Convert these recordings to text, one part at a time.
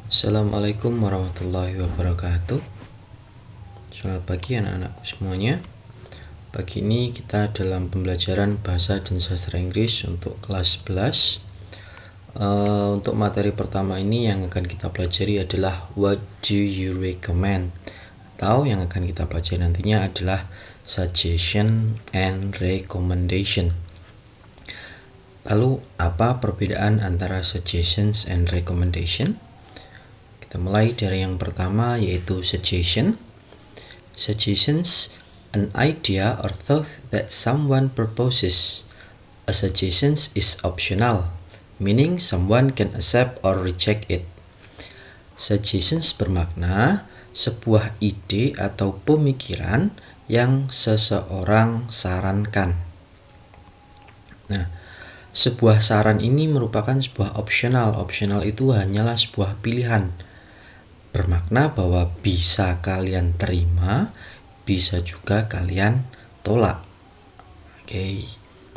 Assalamualaikum warahmatullahi wabarakatuh. Selamat pagi anak-anakku semuanya. Pagi ini kita dalam pembelajaran bahasa dan sastra Inggris untuk kelas 11. Untuk materi pertama ini yang akan kita pelajari adalah what do you recommend, atau yang akan kita pelajari nantinya adalah suggestion and recommendation. Lalu apa perbedaan antara suggestions and recommendation? Kita mulai dari yang pertama, yaitu suggestion. Suggestions, an idea or thought that someone proposes. A suggestion is optional, meaning someone can accept or reject it. Suggestions bermakna sebuah ide atau pemikiran yang seseorang sarankan. Nah, sebuah saran ini merupakan sebuah optional. Optional itu hanyalah sebuah pilihan. Bermakna bahwa bisa kalian terima, bisa juga kalian tolak. Oke.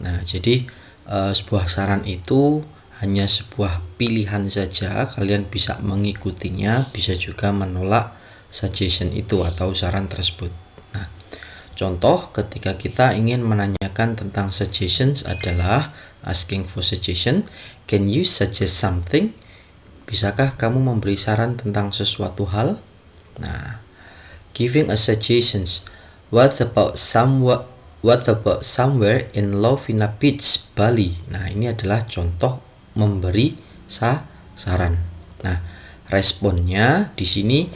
Nah, jadi sebuah saran itu hanya sebuah pilihan saja. Kalian bisa mengikutinya, bisa juga menolak suggestion itu atau saran tersebut. Nah, contoh ketika kita ingin menanyakan tentang suggestions adalah asking for suggestion. Can you suggest something? Bisakah kamu memberi saran tentang sesuatu hal? Nah, giving a suggestions. What about somewhere in Lovina Beach, Bali? Nah, ini adalah contoh memberi saran. Nah, responnya di sini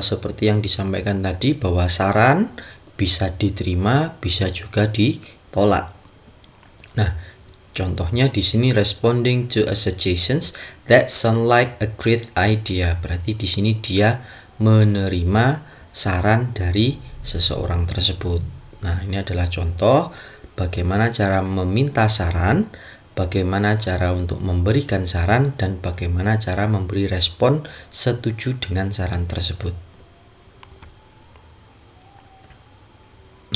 seperti yang disampaikan tadi, bahwa saran bisa diterima, bisa juga ditolak. Nah, contohnya di sini responding to a suggestions that sound like a great idea. Berarti di sini dia menerima saran dari seseorang tersebut. Nah, ini adalah contoh bagaimana cara meminta saran, bagaimana cara untuk memberikan saran, dan bagaimana cara memberi respon setuju dengan saran tersebut.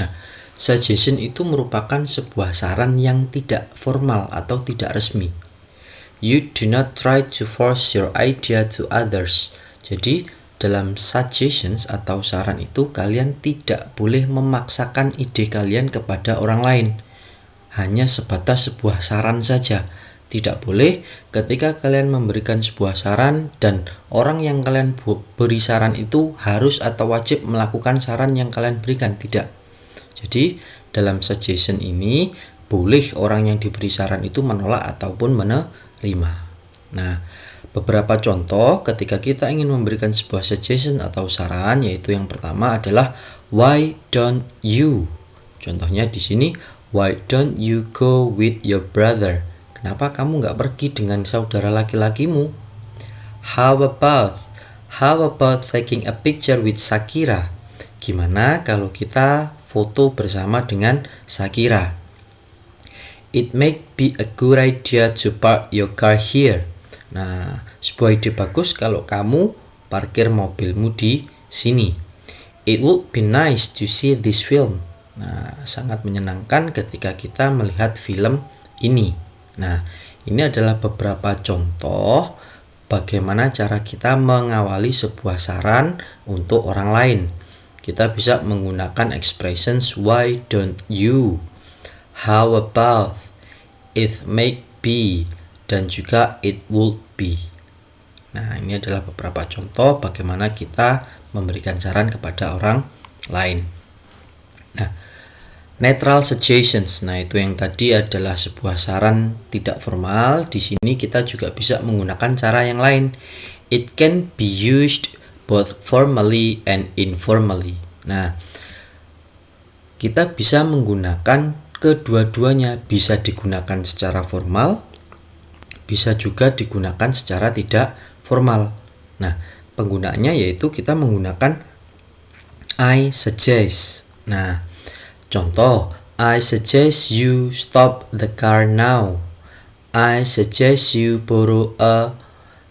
Nah, suggestion itu merupakan sebuah saran yang tidak formal atau tidak resmi. You do not try to force your idea to others. Jadi, dalam suggestions atau saran itu kalian tidak boleh memaksakan ide kalian kepada orang lain. Hanya sebatas sebuah saran saja. Tidak boleh ketika kalian memberikan sebuah saran dan orang yang kalian beri saran itu harus atau wajib melakukan saran yang kalian berikan. Tidak. Jadi dalam suggestion ini boleh orang yang diberi saran itu menolak ataupun menerima. Nah, beberapa contoh ketika kita ingin memberikan sebuah suggestion atau saran, yaitu yang pertama adalah why don't you? Contohnya di sini, why don't you go with your brother? Kenapa kamu nggak pergi dengan saudara laki-lakimu? How about taking a picture with Shakira? Gimana kalau kita foto bersama dengan Shakira? It may be a good idea to park your car here. Nah, sebuah ide bagus kalau kamu parkir mobilmu di sini. It would be nice to see this film. Nah, sangat menyenangkan ketika kita melihat film ini. Nah, ini adalah beberapa contoh bagaimana cara kita mengawali sebuah saran untuk orang lain. Kita bisa menggunakan expressions why don't you, how about, it may be, dan juga it would be. Nah, ini adalah beberapa contoh bagaimana kita memberikan saran kepada orang lain. Nah, neutral suggestions. Nah, itu yang tadi adalah sebuah saran tidak formal. Di sini kita juga bisa menggunakan cara yang lain. It can be used both formally and informally. Nah, kita bisa menggunakan kedua-duanya. Bisa digunakan secara formal, bisa juga digunakan secara tidak formal. Nah, penggunaannya yaitu kita menggunakan I suggest. Nah, contoh, I suggest you stop the car now. I suggest you borrow a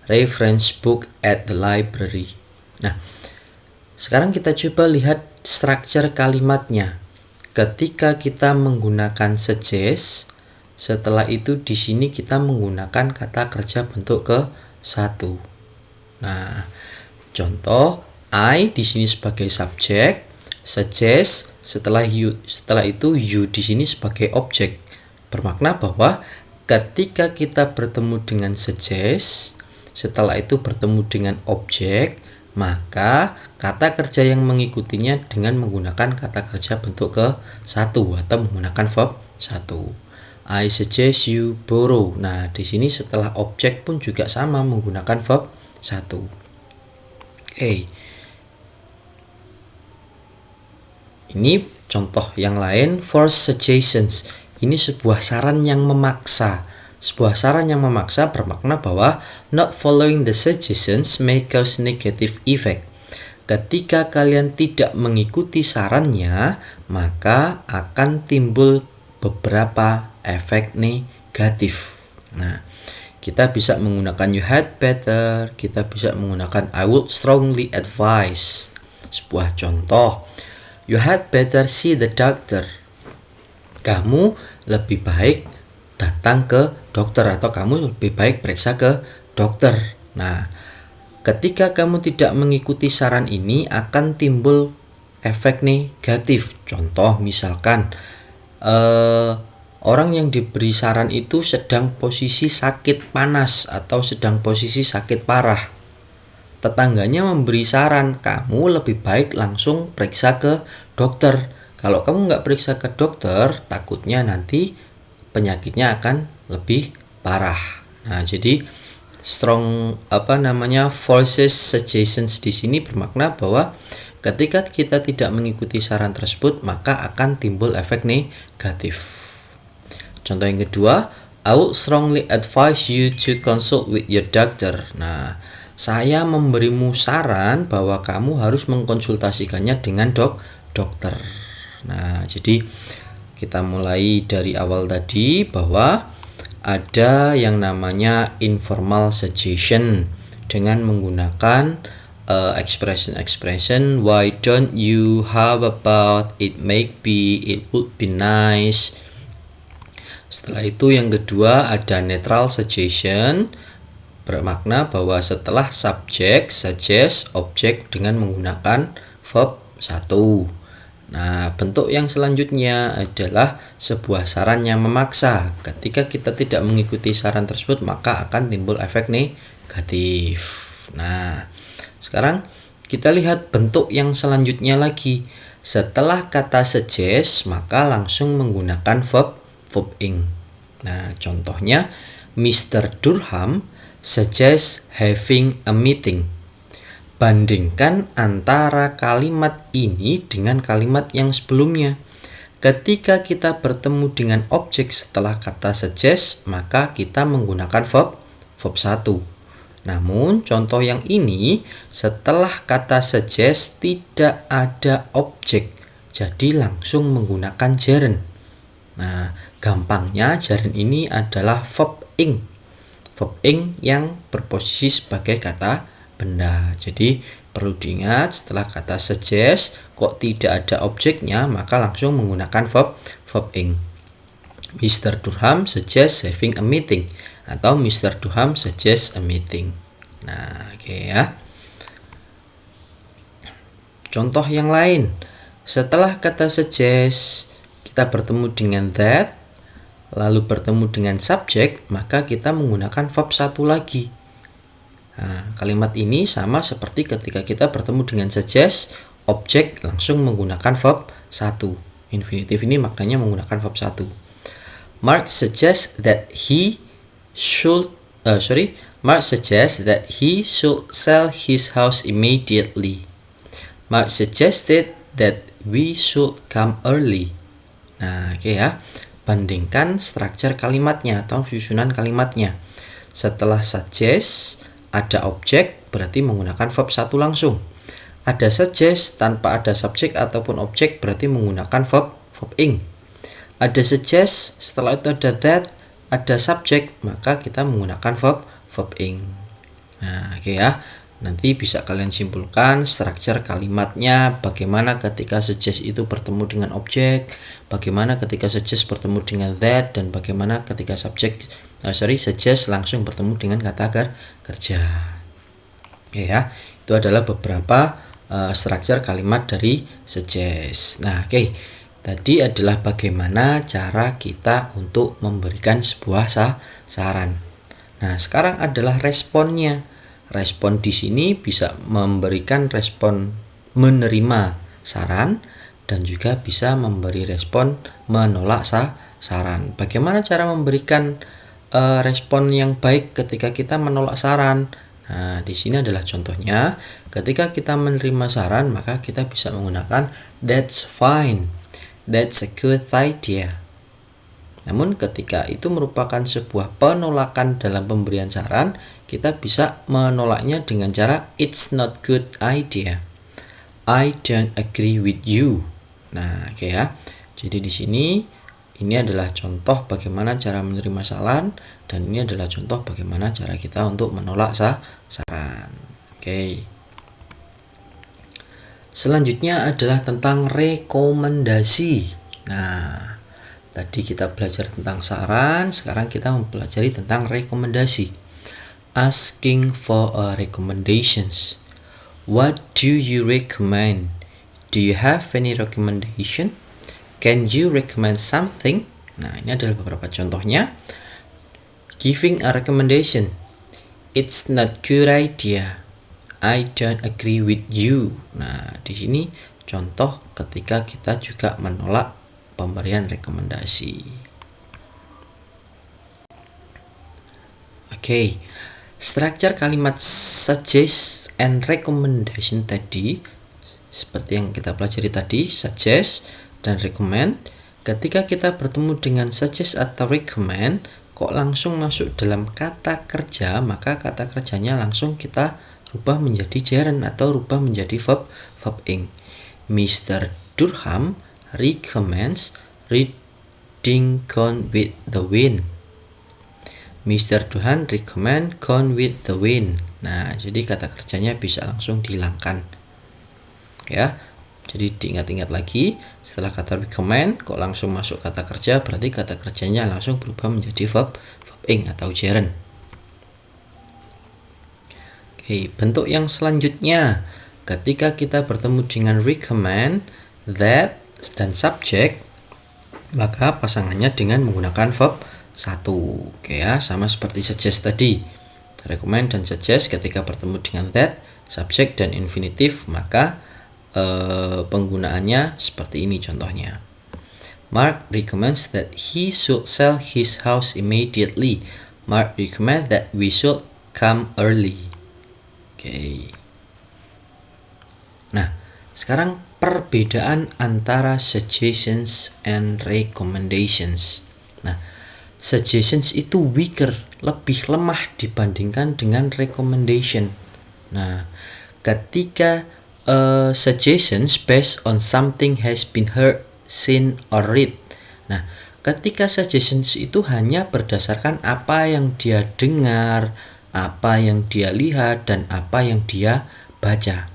reference book at the library. Nah, sekarang kita coba lihat struktur kalimatnya. Ketika kita menggunakan suggest, setelah itu di sini kita menggunakan kata kerja bentuk ke 1. Nah, contoh I di sini sebagai subjek, suggest setelah itu you di sini sebagai objek. Bermakna bahwa ketika kita bertemu dengan suggest, setelah itu bertemu dengan objek, maka kata kerja yang mengikutinya dengan menggunakan kata kerja bentuk ke-1 atau menggunakan verb 1. I suggest you borrow. Nah, di sini setelah objek pun juga sama menggunakan verb 1. Oke. Ini contoh yang lain, forced suggestions. Ini sebuah saran yang memaksa. Sebuah saran yang memaksa bermakna bahwa not following the suggestions may cause negative effect. Ketika kalian tidak mengikuti sarannya, maka akan timbul beberapa efek negatif. Nah, kita bisa menggunakan you had better, kita bisa menggunakan I would strongly advise. Sebuah contoh, you had better see the doctor. Kamu lebih baik datang ke dokter atau kamu lebih baik periksa ke dokter. Nah, ketika kamu tidak mengikuti saran ini akan timbul efek negatif. Contoh misalkan orang yang diberi saran itu sedang posisi sakit panas atau sedang posisi sakit parah. Tetangganya memberi saran, kamu lebih baik langsung periksa ke dokter. Kalau kamu nggak periksa ke dokter, takutnya nanti penyakitnya akan lebih parah. Nah, jadi forces suggestions di sini bermakna bahwa ketika kita tidak mengikuti saran tersebut, maka akan timbul efek negatif. Contoh yang kedua, I would strongly advise you to consult with your doctor. Nah, saya memberimu saran bahwa kamu harus mengkonsultasikannya dengan dokter. Nah, jadi kita mulai dari awal tadi bahwa ada yang namanya informal suggestion dengan menggunakan expression why don't you, how about, it may be, it would be nice. Setelah itu yang kedua ada neutral suggestion, bermakna bahwa setelah subjek suggest objek dengan menggunakan verb 1. Nah, bentuk yang selanjutnya adalah sebuah saran yang memaksa. Ketika kita tidak mengikuti saran tersebut, maka akan timbul efek negatif. Nah, sekarang kita lihat bentuk yang selanjutnya lagi. Setelah kata suggest, maka langsung menggunakan verb ing. Nah, contohnya Mr. Durham suggests having a meeting. Bandingkan antara kalimat ini dengan kalimat yang sebelumnya. Ketika kita bertemu dengan objek setelah kata suggest, maka kita menggunakan verb 1. Namun contoh yang ini setelah kata suggest tidak ada objek, jadi langsung menggunakan gerund. Nah, gampangnya gerund ini adalah verb ing. Verb ing yang berposisi sebagai kata benda. Jadi perlu diingat setelah kata suggest kok tidak ada objeknya, maka langsung menggunakan verb ing. Mr. Durham suggests having a meeting atau Mr. Durham suggests a meeting. Nah, oke ya. Contoh yang lain. Setelah kata suggest kita bertemu dengan that, lalu bertemu dengan subjek, maka kita menggunakan verb 1 lagi. Nah, kalimat ini sama seperti ketika kita bertemu dengan suggest, objek langsung menggunakan verb 1. Infinitif ini maknanya menggunakan verb 1. Mark suggests that he should sell his house immediately. Mark suggested that we should come early. Nah, oke ya. Bandingkan struktur kalimatnya atau susunan kalimatnya. Setelah suggest ada objek, berarti menggunakan verb 1 langsung. Ada suggest tanpa ada subjek ataupun objek, berarti menggunakan verb ing. Ada suggest, setelah itu ada that, ada subjek, maka kita menggunakan verb ing. Nah, oke ya. Nanti bisa kalian simpulkan struktur kalimatnya, bagaimana ketika suggest itu bertemu dengan objek, bagaimana ketika suggest bertemu dengan that, dan bagaimana ketika suggest langsung bertemu dengan kata kerja. Oke ya, itu adalah beberapa struktur kalimat dari suggest. Nah, oke. Tadi adalah bagaimana cara kita untuk memberikan sebuah saran. Nah, sekarang adalah responnya. Respon di sini bisa memberikan respon menerima saran dan juga bisa memberi respon menolak saran. Bagaimana cara memberikan respon yang baik ketika kita menolak saran? Nah, di sini adalah contohnya. Ketika kita menerima saran, maka kita bisa menggunakan that's fine. That's a good idea. Namun ketika itu merupakan sebuah penolakan dalam pemberian saran, kita bisa menolaknya dengan cara it's not good idea. I don't agree with you. Nah, oke ya. Jadi di sini ini adalah contoh bagaimana cara menerima saran dan ini adalah contoh bagaimana cara kita untuk menolak saran. Oke. Selanjutnya adalah tentang rekomendasi. Nah, tadi kita belajar tentang saran, sekarang kita mempelajari tentang rekomendasi. Asking for a recommendations. What do you recommend? Do you have any recommendation? Can you recommend something? Nah, ini adalah beberapa contohnya. Giving a recommendation. It's not good idea. I don't agree with you. Nah, di sini contoh ketika kita juga menolak pemberian rekomendasi. Oke. Struktur kalimat suggest and recommendation tadi seperti yang kita pelajari tadi, suggest dan recommend. Ketika kita bertemu dengan suggest atau recommend, kok langsung masuk dalam kata kerja, maka kata kerjanya langsung kita rubah menjadi gerund atau rubah menjadi verb ing. Mr. Durham recommends reading Gone with the Wind. Mr. Durham recommend Gone with the Wind. Nah, jadi kata kerjanya bisa langsung dihilangkan. Ya. Jadi diingat-ingat lagi, setelah kata recommend kok langsung masuk kata kerja, berarti kata kerjanya langsung berubah menjadi verb ing atau gerund. Bentuk yang selanjutnya, ketika kita bertemu dengan recommend, that, dan subject, maka pasangannya dengan menggunakan verb 1. Oke ya, sama seperti suggest tadi. Recommend dan suggest ketika bertemu dengan that, subject, dan infinitive, maka penggunaannya seperti ini contohnya. Mark recommends that he should sell his house immediately. Mark recommends that we should come early. Oke. Nah, sekarang perbedaan antara suggestions and recommendations. Nah, suggestions itu weaker, lebih lemah dibandingkan dengan recommendation. Nah, ketika suggestions based on something has been heard, seen, or read. Nah, ketika suggestions itu hanya berdasarkan apa yang dia dengar, apa yang dia lihat, dan apa yang dia baca.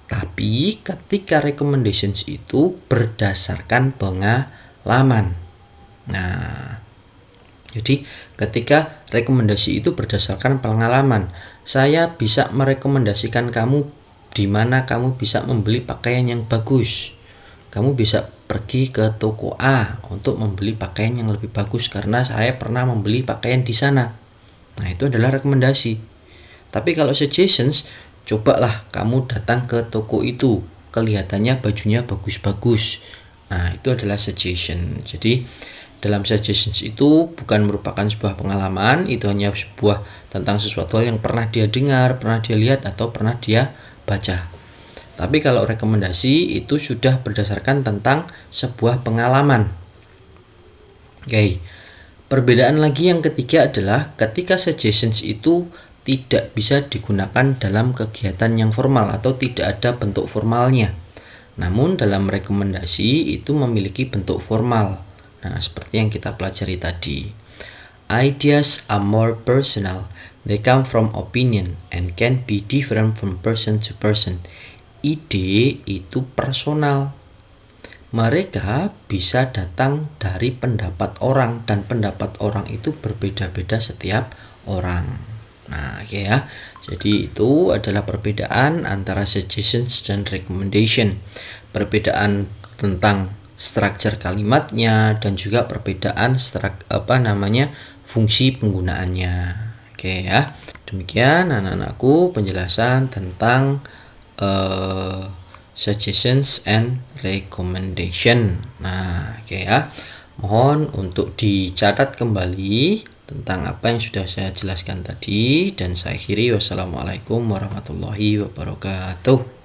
Tapi ketika recommendations itu berdasarkan pengalaman. Nah, jadi ketika rekomendasi itu berdasarkan pengalaman, saya bisa merekomendasikan kamu di mana kamu bisa membeli pakaian yang bagus. Kamu bisa pergi ke toko A untuk membeli pakaian yang lebih bagus karena saya pernah membeli pakaian di sana. Nah, itu adalah rekomendasi. Tapi kalau suggestions, cobalah kamu datang ke toko itu, kelihatannya bajunya bagus-bagus. Nah, itu adalah suggestion. Jadi dalam suggestions itu bukan merupakan sebuah pengalaman, itu hanya sebuah tentang sesuatu hal yang pernah dia dengar, pernah dia lihat, atau pernah dia baca. Tapi kalau rekomendasi itu sudah berdasarkan tentang sebuah pengalaman. Oke. Perbedaan lagi yang ketiga adalah ketika suggestions itu tidak bisa digunakan dalam kegiatan yang formal atau tidak ada bentuk formalnya. Namun dalam rekomendasi itu memiliki bentuk formal. Nah, seperti yang kita pelajari tadi. Ideas are more personal. They come from opinion and can be different from person to person. Ide itu personal. Mereka bisa datang dari pendapat orang dan pendapat orang itu berbeda-beda setiap orang. Nah, oke ya. Jadi itu adalah perbedaan antara suggestions dan recommendation. Perbedaan tentang struktur kalimatnya dan juga perbedaan fungsi penggunaannya. Oke ya. Demikian anak-anakku penjelasan tentang suggestions and recommendation. Nah, oke ya. Mohon untuk dicatat kembali tentang apa yang sudah saya jelaskan tadi, dan saya akhiri wassalamualaikum warahmatullahi wabarakatuh.